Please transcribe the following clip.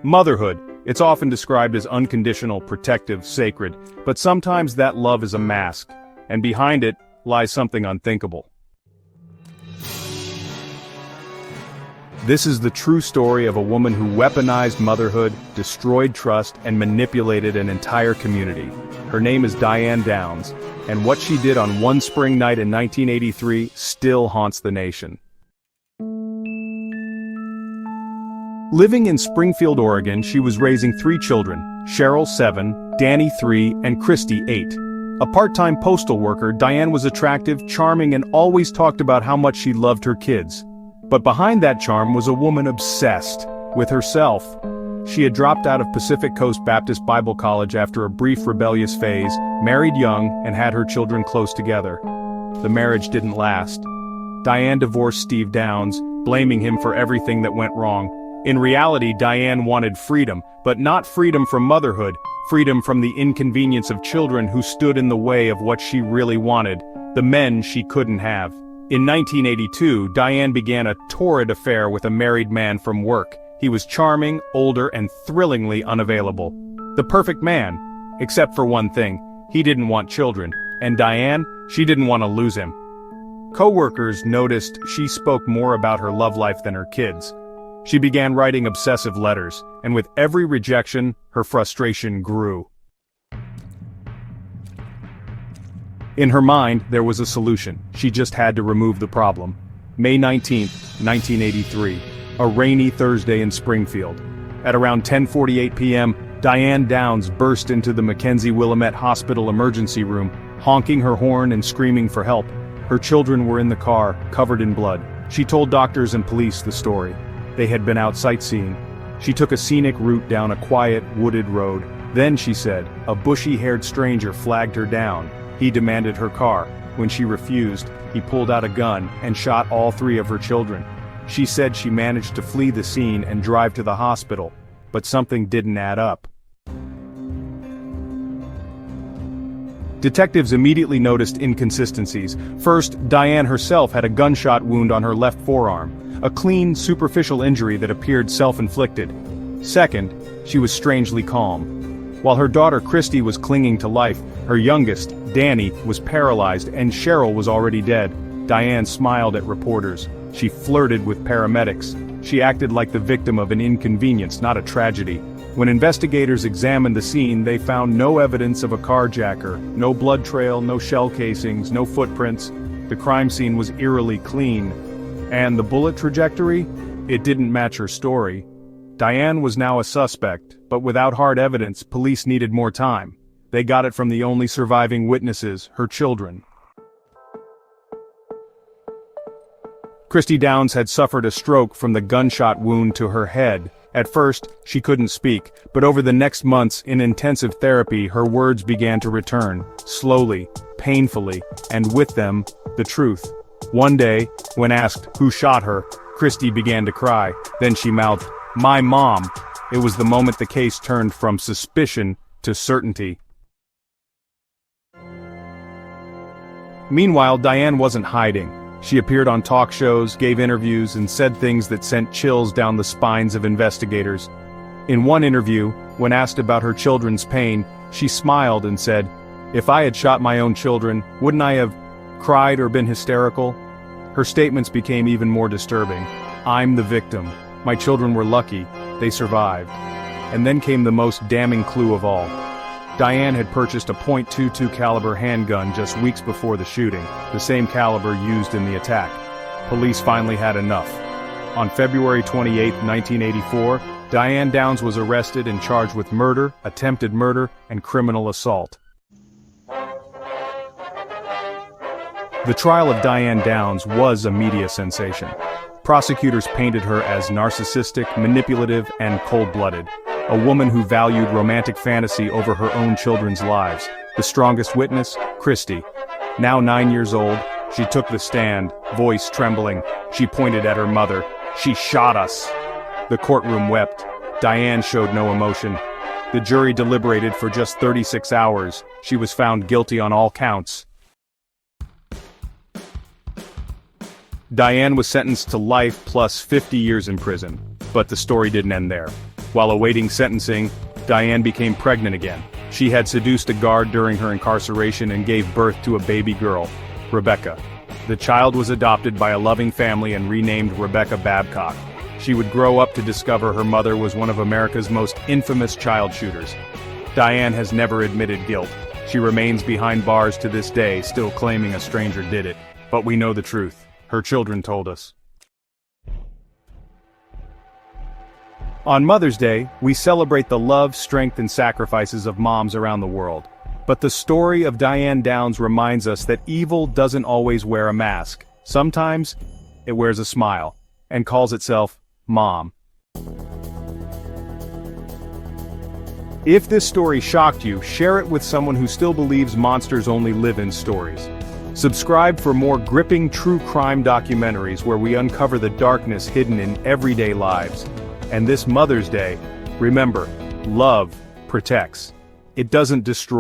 Motherhood. It's often described as unconditional, protective, sacred, but sometimes that love is a mask, and behind it lies something unthinkable. This is the true story of a woman who weaponized motherhood, destroyed trust, and manipulated an entire community. Her name is Diane Downs, and what she did on one spring night in 1983 still haunts the nation. Living in Springfield, Oregon, she was raising 3 children, Cheryl 7, Danny 3, and Christie 8. A part-time postal worker, Diane was attractive, charming, and always talked about how much she loved her kids. But behind that charm was a woman obsessed with herself. She had dropped out of Pacific Coast Baptist Bible College after a brief rebellious phase, married young, and had her children close together. The marriage didn't last. Diane divorced Steve Downs, blaming him for everything that went wrong. In reality, Diane wanted freedom, but not freedom from motherhood, freedom from the inconvenience of children who stood in the way of what she really wanted, the men she couldn't have. In 1982, Diane began a torrid affair with a married man from work. He was charming, older, and thrillingly unavailable. The perfect man, except for one thing: he didn't want children, and Diane, she didn't want to lose him. Co-workers noticed she spoke more about her love life than her kids. She began writing obsessive letters, and with every rejection, her frustration grew. In her mind, there was a solution. She just had to remove the problem. May 19, 1983, a rainy Thursday in Springfield. At around 10:48 p.m., Diane Downs burst into the Mackenzie Willamette Hospital emergency room, honking her horn and screaming for help. Her children were in the car, covered in blood. She told doctors and police the story. They had been out sightseeing. She took a scenic route down a quiet, wooded road. Then, she said, a bushy-haired stranger flagged her down. He demanded her car. When she refused, he pulled out a gun and shot all 3 of her children. She said she managed to flee the scene and drive to the hospital, but something didn't add up. Detectives immediately noticed inconsistencies. First, Diane herself had a gunshot wound on her left forearm, a clean, superficial injury that appeared self-inflicted. Second, she was strangely calm. While her daughter Christie was clinging to life, her youngest, Danny, was paralyzed and Cheryl was already dead. Diane smiled at reporters. She flirted with paramedics. She acted like the victim of an inconvenience, not a tragedy. When investigators examined the scene, they found no evidence of a carjacker, no blood trail, no shell casings, no footprints. The crime scene was eerily clean. And the bullet trajectory? It didn't match her story. Diane was now a suspect, but without hard evidence, police needed more time. They got it from the only surviving witnesses, her children. Christie Downs had suffered a stroke from the gunshot wound to her head. At first, she couldn't speak, but over the next months in intensive therapy, her words began to return, slowly, painfully, and with them, the truth. One day, when asked who shot her, Christie began to cry. Then she mouthed, "My mom." It was the moment the case turned from suspicion to certainty. Meanwhile, Diane wasn't hiding. She appeared on talk shows, gave interviews, and said things that sent chills down the spines of investigators. In one interview, when asked about her children's pain, she smiled and said, "If I had shot my own children, wouldn't I have cried or been hysterical?" Her statements became even more disturbing. "I'm the victim. My children were lucky. They survived." And then came the most damning clue of all. Diane had purchased a .22 caliber handgun just weeks before the shooting, the same caliber used in the attack. Police finally had enough. On February 28, 1984, Diane Downs was arrested and charged with murder, attempted murder, and criminal assault. The trial of Diane Downs was a media sensation. Prosecutors painted her as narcissistic, manipulative, and cold-blooded. A woman who valued romantic fantasy over her own children's lives. The strongest witness, Christie. Now 9 years old, she took the stand, voice trembling. She pointed at her mother. "She shot us." The courtroom wept. Diane showed no emotion. The jury deliberated for just 36 hours. She was found guilty on all counts. Diane was sentenced to life plus 50 years in prison. But the story didn't end there. While awaiting sentencing, Diane became pregnant again. She had seduced a guard during her incarceration and gave birth to a baby girl, Rebecca. The child was adopted by a loving family and renamed Rebecca Babcock. She would grow up to discover her mother was one of America's most infamous child shooters. Diane has never admitted guilt. She remains behind bars to this day, still claiming a stranger did it. But we know the truth. Her children told us. On Mother's Day, we celebrate the love, strength, and sacrifices of moms around the world. But the story of Diane Downs reminds us that evil doesn't always wear a mask. Sometimes, it wears a smile, and calls itself Mom. If this story shocked you, share it with someone who still believes monsters only live in stories. Subscribe for more gripping true crime documentaries where we uncover the darkness hidden in everyday lives. And this Mother's Day, remember, love protects. It doesn't destroy.